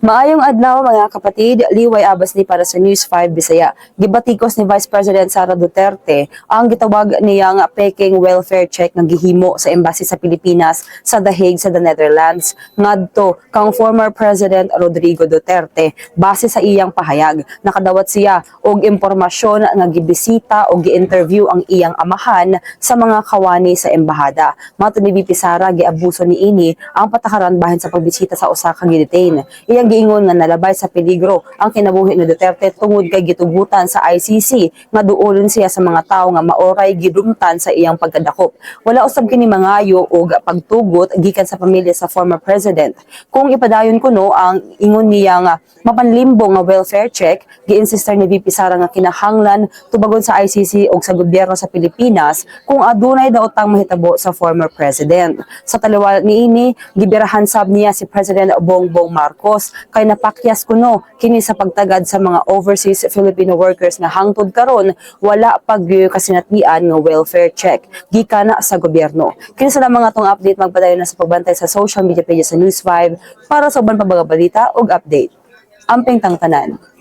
Maayong adlaw mga kapatid, Liway Abbas ni para sa News 5 Bisaya. Gibatikos ni Vice President Sara Duterte ang gitawag niyang peking welfare check nga gihimo sa embassy sa Pilipinas sa The Hague sa the Netherlands ngadto kang former President Rodrigo Duterte. Base sa iyang pahayag, nakadawat siya og impormasyon nga gibisita o gi-interview ang iyang amahan sa mga kawani sa embahada. Mato ni VP Sara, giabuso ni ini ang patakaran bahin sa pagbisita sa usa ka gidetain. Iyang giingon nga nalabay sa peligro ang kinabuhi ni Duterte tungod kay gitugutan sa ICC nga duolon siya sa mga tawo nga maoray gidumtan sa iyang pagkadakop. Wala usab kini mangayo og pagtugot gikan sa pamilya sa former president. Kung ipadayon kuno ang ingon niya nga mapanlimbo nga welfare check, giinsister ni VP Sara nga kinahanglan tubagon sa ICC og sa gobyerno sa Pilipinas kung adunay daotang mahitabo sa former president. Sa taliwala niini, gibirahan sab niya si President Bongbong Marcos kay napakyas kuno kini sa pagtagad sa mga overseas Filipino workers nga hangtod karon wala kasinatian nga welfare check gikan sa gobyerno. Kini sa mga tong update, magpadayon na sa pagbantay sa social media page sa News 5 para sa uban pa mga balita ug update. Amping tang tanan.